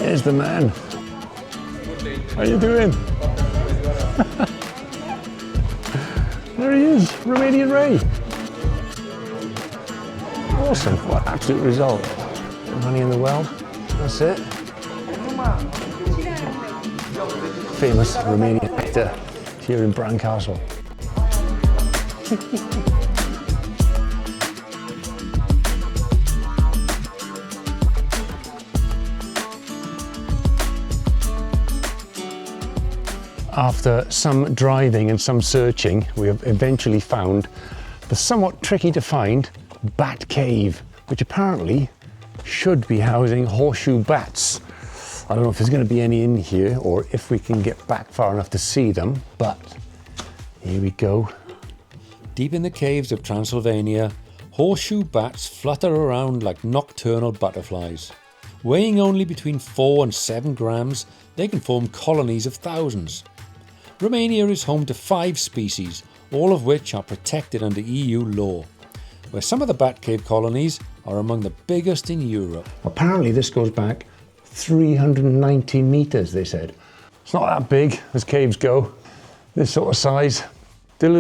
There's the man. How you doing? There he is, Romanian Ray. Awesome, what an absolute result. Money in the well, that's it. Famous Romanian actor here in Bran Castle. After some driving and some searching, we have eventually found the somewhat tricky to find Batcave, which apparently should be housing horseshoe bats. I don't know if there's going to be any in here or if we can get back far enough to see them, but here we go. Deep in the caves of Transylvania, horseshoe bats flutter around like nocturnal butterflies. Weighing only between 4 and 7 grams, they can form colonies of thousands. Romania is home to 5 species, all of which are protected under EU law, where some of the Batcave colonies are among the biggest in Europe. Apparently this goes back 390 meters, they said. It's not that big as caves go, this sort of size. Hang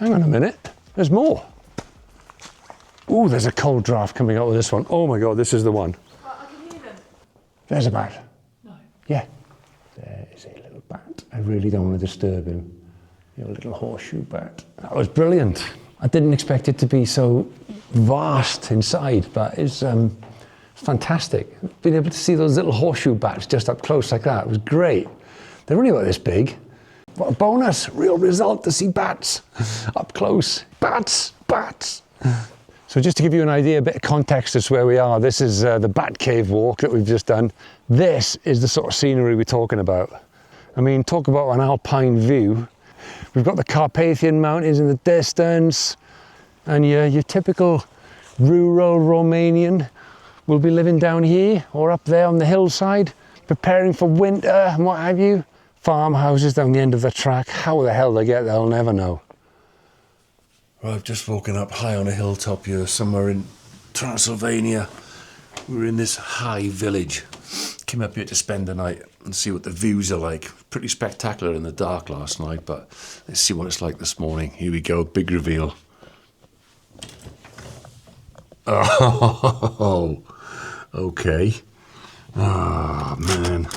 on a minute, there's more. Ooh, there's a cold draft coming out of this one. Oh my God, this is the one. Well, I can hear them. There's a bat. No. Yeah. There is a little bat. I really don't want to disturb him. Your little horseshoe bat. That was brilliant. I didn't expect it to be so vast inside, but it's fantastic. Being able to see those little horseshoe bats just up close like that was great. They're only about this big. What a bonus, real result to see bats up close. Bats, bats. So just to give you an idea, a bit of context as to where we are, this is the Batcave walk that we've just done. This is the sort of scenery we're talking about. I mean, talk about an alpine view. We've got the Carpathian Mountains in the distance, and your typical rural Romanian will be living down here or up there on the hillside, preparing for winter and what have you. Farmhouses down the end of the track. How the hell they get there, I'll never know. Well, I've just woken up high on a hilltop here, somewhere in Transylvania. We're in this high village. Came up here to spend the night and see what the views are like. Pretty spectacular in the dark last night, but let's see what it's like this morning. Here we go, big reveal. Oh, okay. Ah, man.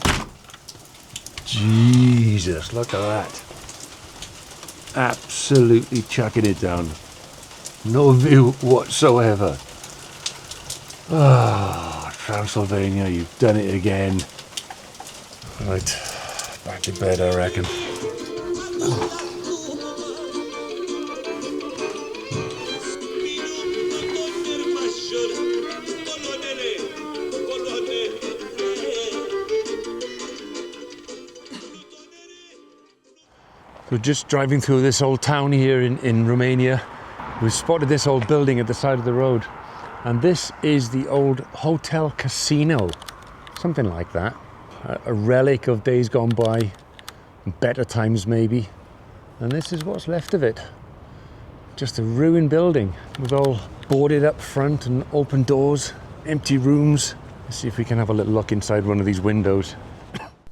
Jesus, look at that. Absolutely chucking it down. No view whatsoever. Ah, Transylvania, you've done it again. Right, back to bed, I reckon. We're just driving through this old town here in Romania. We've spotted this old building at the side of the road. And this is the old hotel casino, something like that. A relic of days gone by, better times maybe. And this is what's left of it. Just a ruined building with all boarded up front and open doors, empty rooms. Let's see if we can have a little look inside one of these windows.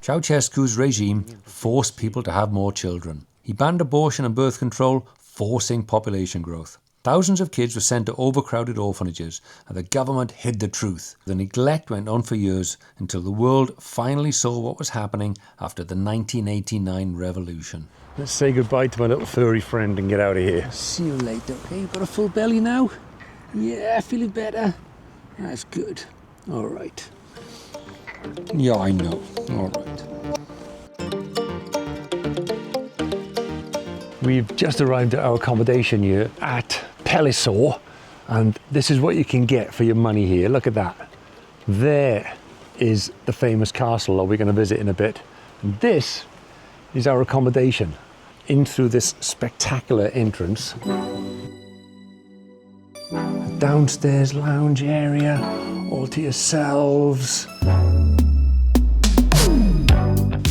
Ceausescu's regime forced people to have more children. He banned abortion and birth control, forcing population growth. Thousands of kids were sent to overcrowded orphanages, and the government hid the truth. The neglect went on for years until the world finally saw what was happening after the 1989 revolution. Let's say goodbye to my little furry friend and get out of here. See you later, okay? You got a full belly now? Yeah, feeling better? That's good. All right. Yeah, I know. All right. We've just arrived at our accommodation here at Pelisor, and this is what you can get for your money here. Look at that. There is the famous castle that we're going to visit in a bit. And this is our accommodation. In through this spectacular entrance. A downstairs lounge area, all to yourselves.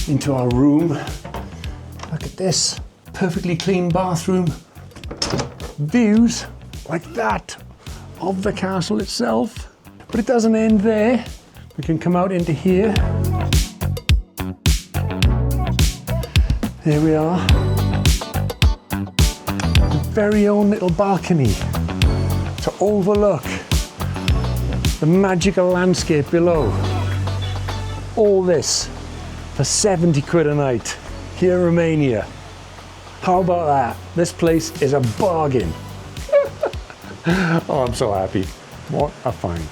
Into our room. Look at this. Perfectly clean bathroom. Views like that of the castle itself. But it doesn't end there. We can come out into here. There we are. A very own little balcony to overlook the magical landscape below. All this for 70 quid a night here in Romania. How about that? This place is a bargain. Oh, I'm so happy. What a find.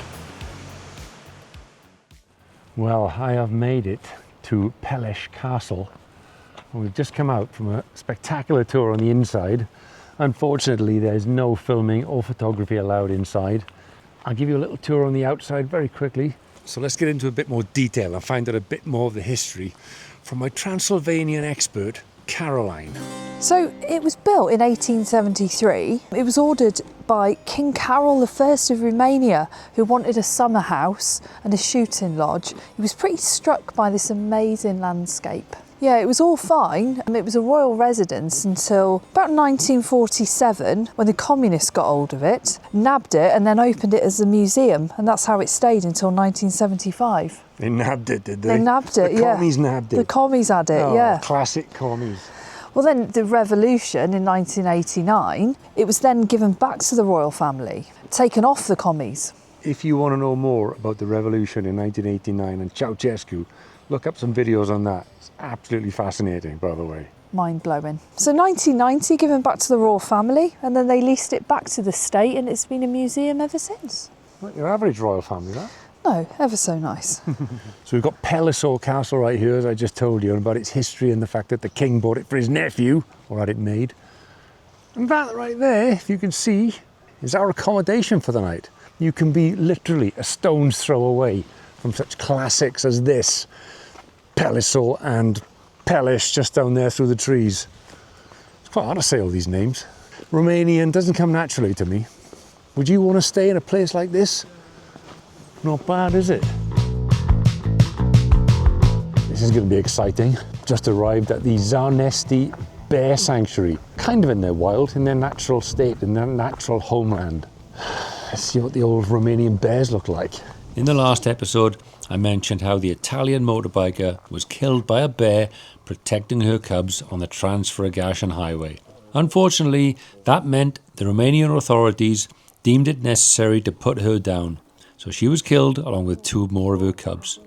Well, I have made it to Peles Castle. We've just come out from a spectacular tour on the inside. Unfortunately, there's no filming or photography allowed inside. I'll give you a little tour on the outside very quickly. So let's get into a bit more detail and find out a bit more of the history from my Transylvanian expert, Caroline. So it was built in 1873. It was ordered by King Carol I of Romania, who wanted a summer house and a shooting lodge. He was pretty struck by this amazing landscape. Yeah, it was all fine. It was a royal residence until about 1947, when the communists got hold of it, nabbed it and then opened it as a museum, and that's how it stayed until 1975. They nabbed it, did they? They nabbed it, The commies nabbed it. The commies had it, Oh, yeah. classic commies. Well, then the revolution in 1989, it was then given back to the royal family, taken off the commies. If you want to know more about the revolution in 1989 and Ceausescu, look up some videos on that. It's absolutely fascinating, by the way. Mind-blowing. So 1990, given back to the royal family, and then they leased it back to the state, and it's been a museum ever since. Not your average royal family, that. No, ever so nice. So we've got Pelisor Castle right here, as I just told you, about its history and the fact that the king bought it for his nephew, or had it made. And that right there, if you can see, is our accommodation for the night. You can be literally a stone's throw away from such classics as this. Pelisor and Peles just down there through the trees. It's quite hard to say all these names. Romanian doesn't come naturally to me. Would you want to stay in a place like this? Not bad, is it? This is going to be exciting. Just arrived at the Libearty Bear Sanctuary. Kind of in their wild, in their natural state, in their natural homeland. Let's see what the old Romanian bears look like. In the last episode, I mentioned how the Italian motorbiker was killed by a bear protecting her cubs on the Transylvanian highway. Unfortunately, that meant the Romanian authorities deemed it necessary to put her down, so she was killed along with two more of her cubs.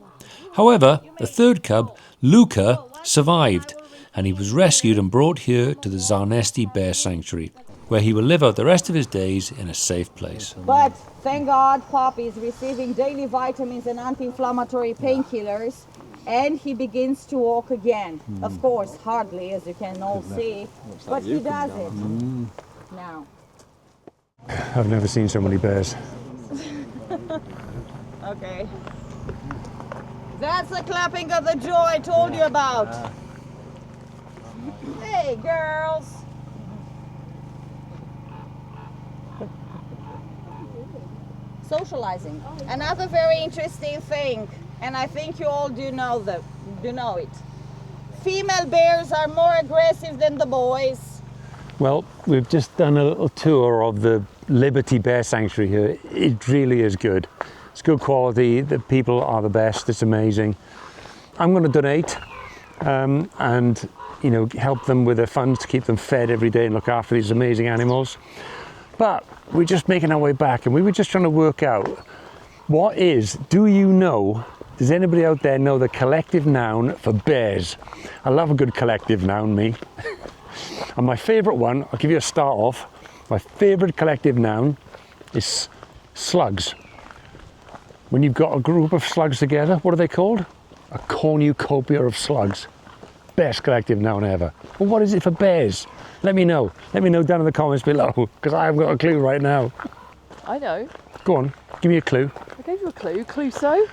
However, the third cub, Luca, survived, and he was rescued and brought here to the Libearty Bear Sanctuary, where he will live out the rest of his days in a safe place. But thank God, Poppy is receiving daily vitamins and anti-inflammatory painkillers, and he begins to walk again. Of course, hardly, as you can all see, but he does it now. I've never seen so many bears. Okay. That's the clapping of the joy I told you about. Hey, girls. Socializing. Another very interesting thing, and I think you all do know it. Female bears are more aggressive than the boys. Well, we've just done a little tour of the Libearty Bear Sanctuary here. It really is good. It's good quality. The people are the best. It's amazing. I'm going to donate and help them with their funds to keep them fed every day and look after these amazing animals. But we're just making our way back, and we were just trying to work out does anybody out there know the collective noun for bears? I love a good collective noun, me. And my favourite one, I'll give you a start off. My favourite collective noun is slugs. When you've got a group of slugs together, what are they called? A cornucopia of slugs. Best collective noun ever. Well, what is it for bears? Let me know. Let me know down in the comments below, because I haven't got a clue right now. I know. Go on, give me a clue. I gave you a clue. Clouseau?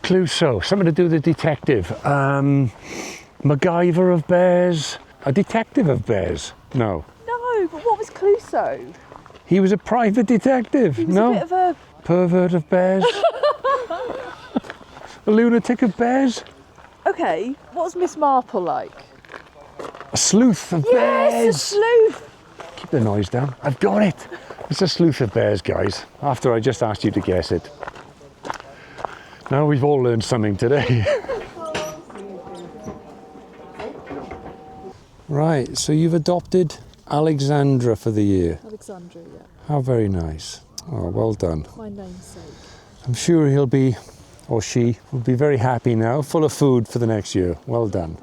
Clouseau, something to do with the detective. MacGyver of bears. A detective of bears? No. No, but what was Clouseau? He was a private detective. He was no. a bit of a... Pervert of bears. A lunatic of bears. Okay, what was Miss Marple like? A sleuth of bears. Yes, a sleuth. Keep the noise down. I've got it. It's a sleuth of bears, guys. After I just asked you to guess it. Now we've all learned something today. Right, so you've adopted Alexandra for the year. Alexandra, yeah. How very nice. Oh, well done. My namesake. I'm sure he'll be, or she, will be very happy now, full of food for the next year. Well done.